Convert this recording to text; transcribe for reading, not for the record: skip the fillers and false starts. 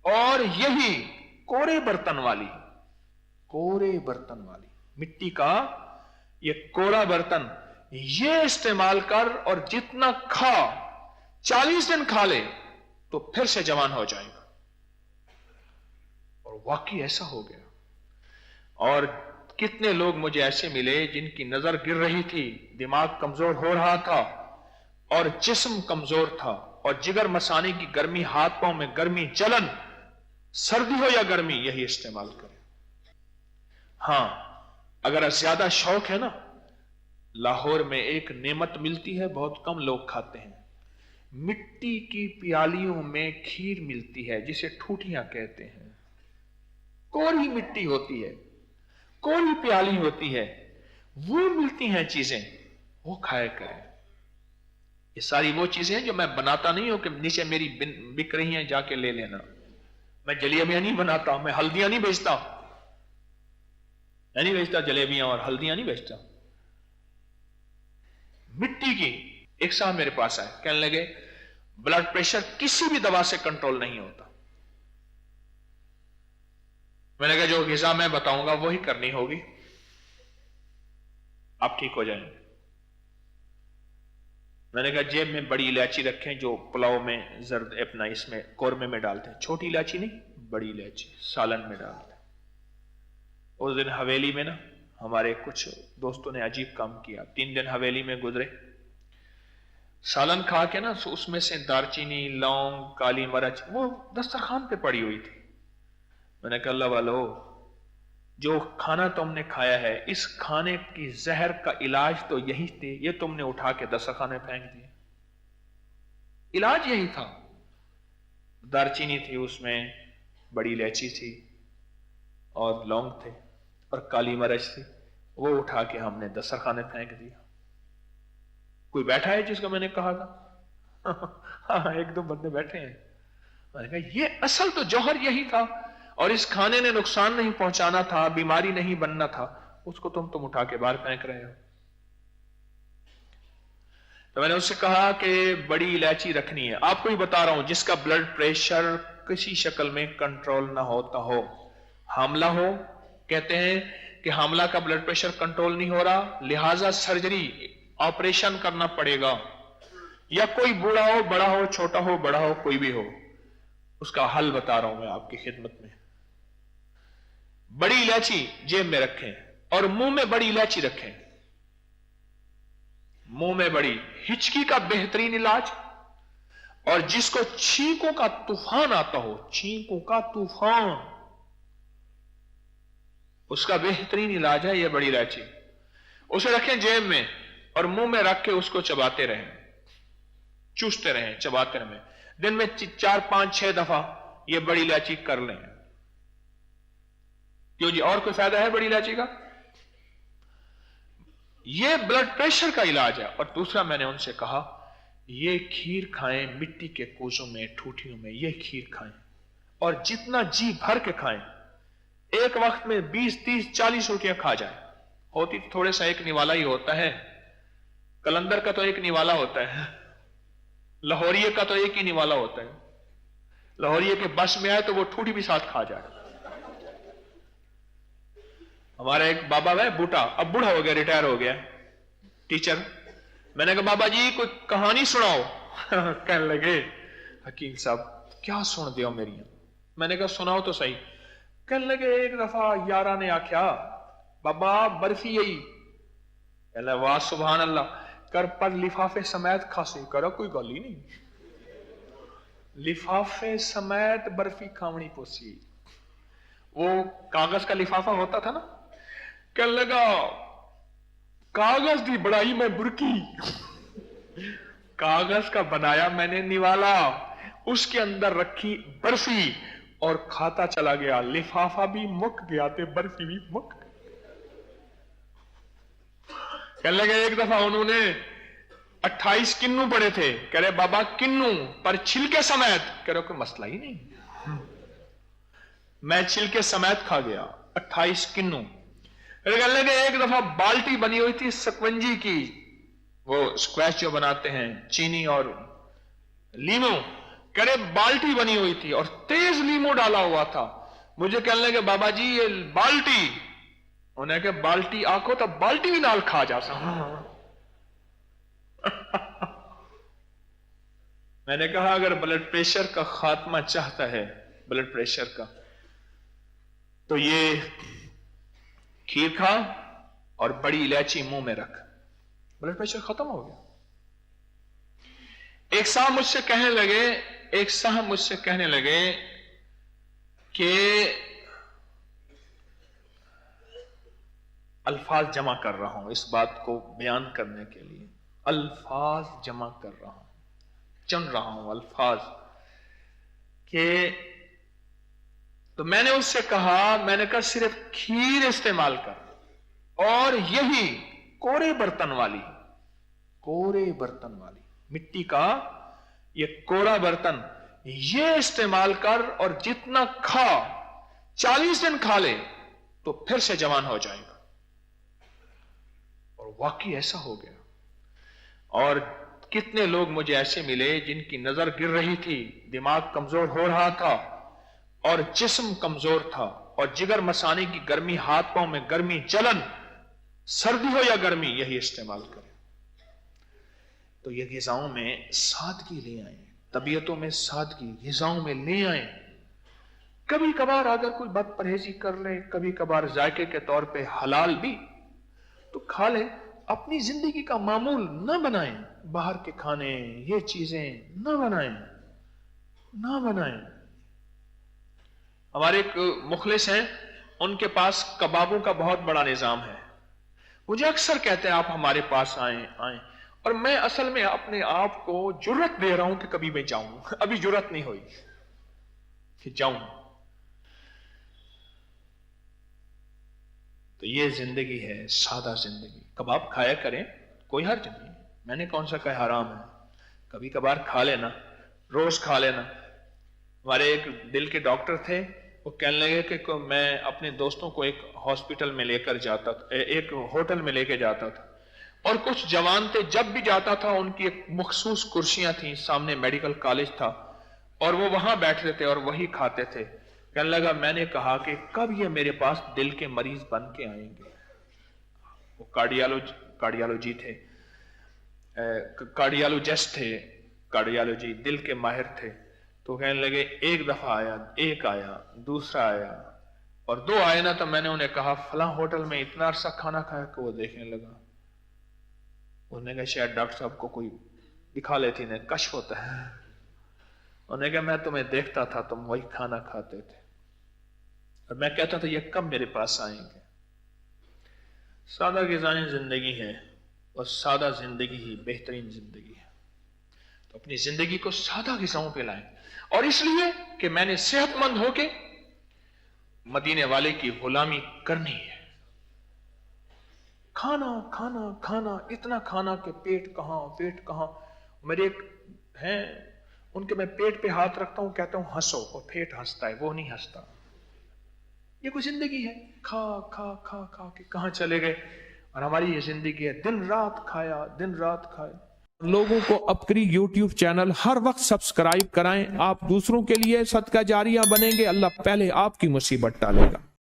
اور یہی کوڑے برتن والی مٹی کا یہ کوڑا برتن یہ استعمال کر اور جتنا کھا 40 دن کھا لے تو پھر سے جوان ہو جائے گا. اور واقعی ایسا ہو گیا. اور کتنے لوگ مجھے ایسے ملے جن کی نظر گر رہی تھی, دماغ کمزور ہو رہا تھا اور جسم کمزور تھا, اور جگر مثانی کی گرمی, ہاتھ پاؤں میں گرمی, جلن, سردی ہو یا گرمی, یہی استعمال کریں. ہاں اگر زیادہ شوق ہے نا, لاہور میں ایک نعمت ملتی ہے, بہت کم لوگ کھاتے ہیں. مٹی کی پیالیوں میں کھیر ملتی ہے جسے ٹھوٹیاں کہتے ہیں. کوری مٹی ہوتی ہے, کوری پیالی ہوتی ہے, وہ ملتی ہیں چیزیں, وہ کھائے کریں. یہ ساری وہ چیزیں ہیں جو میں بناتا نہیں ہوں کہ نیچے میری بک رہی ہیں جا کے لے لینا. میں جلیبیاں نہیں بناتا, میں ہلدیاں نہیں بیچتا, میں نہیں بیچتا جلیبیاں اور ہلدیاں نہیں بیچتا. مٹی کی. ایک صاحب میرے پاس آئے, کہنے لگے بلڈ پریشر کسی بھی دوا سے کنٹرول نہیں ہوتا. میں نے کہا جو غذا میں بتاؤں گا وہی کرنی ہوگی, آپ ٹھیک ہو جائیں گے. میں نے کہا جیب میں بڑی الائچی رکھیں جو پلاؤ میں زرد اپنا اس میں قورمے میں ڈالتے ہیں, چھوٹی الائچی نہیں, بڑی الائچی سالن میں ڈالتے ہیں. اس دن حویلی میں نا ہمارے کچھ دوستوں نے عجیب کام کیا. 3 دن حویلی میں گزرے, سالن کھا کے نا اس میں سے دارچینی, لونگ, کالی مرچ وہ دسترخوان پہ پڑی ہوئی تھی. میں نے کہا اللہ والو, جو کھانا تم نے کھایا ہے اس کھانے کی زہر کا علاج تو یہی تھے, یہ تم نے اٹھا کے دسترخوان میں پھینک دیا. علاج یہی تھا. دارچینی تھی اس میں, بڑی الائچی تھی اور لونگ تھے اور کالی مرچ تھی, وہ اٹھا کے ہم نے دسترخوان میں پھینک دیا. کوئی بیٹھا ہے جس کو میں نے کہا تھا؟ ہاں 1-2 بندے بیٹھے ہیں. میں نے کہا یہ اصل تو جوہر یہی تھا, اور اس کھانے نے نقصان نہیں پہنچانا تھا, بیماری نہیں بننا تھا, اس کو تم اٹھا کے باہر پھینک رہے ہو. تو میں نے اس سے کہا کہ بڑی الائچی رکھنی ہے. آپ کو ہی بتا رہا ہوں, جس کا بلڈ پریشر کسی شکل میں کنٹرول نہ ہوتا ہو, حاملہ ہو, کہتے ہیں کہ حاملہ کا بلڈ پریشر کنٹرول نہیں ہو رہا لہذا سرجری, آپریشن کرنا پڑے گا, یا کوئی بوڑھا ہو, بڑا ہو, چھوٹا ہو, بڑا ہو, کوئی بھی ہو, اس کا حل بتا رہا ہوں میں آپ کی خدمت میں. بڑی الائچی جیب میں رکھیں اور منہ میں بڑی الائچی رکھیں. منہ میں بڑی, ہچکی کا بہترین علاج, اور جس کو چھینکوں کا طوفان آتا ہو, چھینکوں کا طوفان, اس کا بہترین علاج ہے یہ بڑی الائچی. اسے رکھیں جیب میں اور منہ میں رکھ کے اس کو چباتے رہیں, چوستے رہیں, چباتے رہیں. دن میں 4, 5, 6 دفعہ یہ بڑی الائچی کر لیں. کیوں جی, اور کوئی فائدہ ہے بڑی الائچی کا؟ یہ بلڈ پریشر کا علاج ہے. اور دوسرا میں نے ان سے کہا یہ کھیر کھائیں, مٹی کے کوزوں میں, ٹھوٹیوں میں یہ کھیر کھائیں, اور جتنا جی بھر کے کھائیں. ایک وقت میں 20, 30, 40 روٹیاں کھا جائیں. ہوتی تھوڑے سا ایک نوالا ہی ہوتا ہے, کلندر کا تو ایک نوالا ہوتا ہے, لاہوریے کا تو ایک ہی نوالا ہوتا ہے. لاہوریے کے بس میں آئے تو وہ ٹھوٹی بھی ساتھ کھا جائے. ہمارا ایک بابا ہے بوٹا, اب بوڑھا ہو گیا, ریٹائر ہو گیا, ٹیچر. میں نے کہا بابا جی کوئی کہانی سناؤ. کہنے لگے حکیم صاحب کیا سن دیو میری. میں نے کہا سناؤ تو صحیح. کہنے لگے ایک دفعہ یارہ نے آکھیا بابا برفی یہی. کہنے لگے واہ سبحان اللہ, کر پر لفافے سمیت کھاسی. کرو کوئی گل ہی نہیں, لفافے سمیت برفی کھاونی پوسی. وہ کاغذ کا لفافہ ہوتا تھا نا. کہنے لگا کاغذ دی بڑائی میں برکی, کاغذ کا بنایا میں نے نوالا, اس کے اندر رکھی برفی اور کھاتا چلا گیا. لفافہ بھی مک گیا تے برفی بھی مک. کہنے لگے ایک دفعہ انہوں نے 28 کنو پڑے تھے. کہہ رہے بابا کنو پر چھلکے سمیت. کہہ رہے کوئی مسئلہ ہی نہیں, میں چھلکے سمیت کھا گیا 28 کنو. کہنے لگے ایک دفعہ بالٹی بنی ہوئی تھی سکونجی کی, وہ اسکویش جو بناتے ہیں چینی اور لیمو. کہہ رہے بالٹی بنی ہوئی تھی اور تیز لیمو ڈالا ہوا تھا. مجھے کہنے لگے بابا جی یہ بالٹی, انہیں کہ بالٹی آکھو تو بالٹی بھی نال کھا جا سا. میں نے کہا اگر بلڈ پریشر کا خاتمہ چاہتا ہے, بلڈ پریشر کا, تو یہ کھیر کھا اور بڑی الائچی منہ میں رکھ, بلڈ پریشر ختم ہو گیا. ایک صاحب مجھ سے کہنے لگے کہ الفاظ جمع کر رہا ہوں اس بات کو بیان کرنے کے لیے, الفاظ جمع کر رہا ہوں, چن رہا ہوں الفاظ کہ, تو میں نے اس سے کہا, میں نے کہا صرف کھیر استعمال کر اور یہی کورے برتن والی مٹی کا یہ کورا برتن یہ استعمال کر اور جتنا کھا 40 دن کھا لے تو پھر سے جوان ہو جائے گا. اور واقعی ایسا ہو گیا. اور کتنے لوگ مجھے ایسے ملے جن کی نظر گر رہی تھی, دماغ کمزور ہو رہا تھا اور جسم کمزور تھا اور جگر مسانے کی گرمی, ہاتھ پاؤں میں گرمی, جلن, سردی ہو یا گرمی, یہی استعمال کریں. تو یہ غذاؤں میں سادگی لے آئیں, طبیعتوں میں سادگی غذاؤں میں لے آئیں. کبھی کبھار اگر کوئی بد پرہیزی کر لے, کبھی کبھار ذائقے کے طور پہ حلال بھی تو کھا لے, اپنی زندگی کا معمول نہ بنائیں. باہر کے کھانے یہ چیزیں نہ بنائیں. ہمارے ایک مخلص ہیں, ان کے پاس کبابوں کا بہت بڑا نظام ہے. مجھے اکثر کہتے ہیں آپ ہمارے پاس آئیں, اور میں اصل میں اپنے آپ کو جرت دے رہا ہوں کہ کبھی میں جاؤں. ابھی جرت نہیں ہوئی کہ جاؤں. تو یہ زندگی ہے, سادہ زندگی. کباب کھایا کریں, کوئی حرج نہیں, میں نے کون سا کہا حرام ہے. کبھی کبھار کھا لینا, روز کھا لینا. ہمارے ایک دل کے ڈاکٹر تھے, وہ کہنے لگے کہ میں اپنے دوستوں کو ایک ہاسپٹل میں لے کر جاتا تھا, ایک ہوٹل میں لے کے جاتا تھا, اور کچھ جوان تھے, جب بھی جاتا تھا ان کی ایک مخصوص کرسیاں تھیں, سامنے میڈیکل کالج تھا اور وہ وہاں بیٹھتے تھے اور وہی کھاتے تھے. کہنے لگا میں نے کہا کہ کب یہ میرے پاس دل کے مریض بن کے آئیں گے. وہ کارڈیالوجی تھے, کارڈیالوجسٹ تھے, کارڈیالوجی دل کے ماہر تھے. تو کہنے لگے ایک دفعہ آیا, ایک آیا, دوسرا آیا اور 2 آئے نا, تو میں نے انہیں کہا فلاں ہوٹل میں اتنا عرصہ کھانا کھایا کہ وہ دیکھنے لگا. انہوں نے کہا شاید ڈاکٹر صاحب کو کوئی دکھا لیتی نے, کشف ہوتا ہے. انہوں نے کہا میں تمہیں دیکھتا تھا تم وہی کھانا کھاتے تھے اور میں کہتا تھا یہ کب میرے پاس آئیں گے. سادہ غذائیں زندگی ہے اور سادہ زندگی ہی بہترین زندگی ہے. تو اپنی زندگی کو سادہ غذاؤں پہ لائیں, اور اس لیے کہ میں نے صحت مند ہو کے مدینے والے کی غلامی کرنی ہے. کھانا کھانا کھانا, اتنا کھانا کہ پیٹ کہاں. میرے ایک ہیں, ان کے میں پیٹ پہ ہاتھ رکھتا ہوں, کہتا ہوں ہنسو, اور پیٹ ہنستا ہے, وہ نہیں ہنستا. یہ کوئی زندگی ہے؟ کھا کھا کھا کھا کے کہاں چلے گئے. اور ہماری یہ زندگی ہے, دن رات کھایا. لوگوں کو اپکری یوٹیوب چینل ہر وقت سبسکرائب کرائیں. آپ دوسروں کے لیے صدقہ جاریہ بنیں گے, اللہ پہلے آپ کی مصیبت ٹالے گا.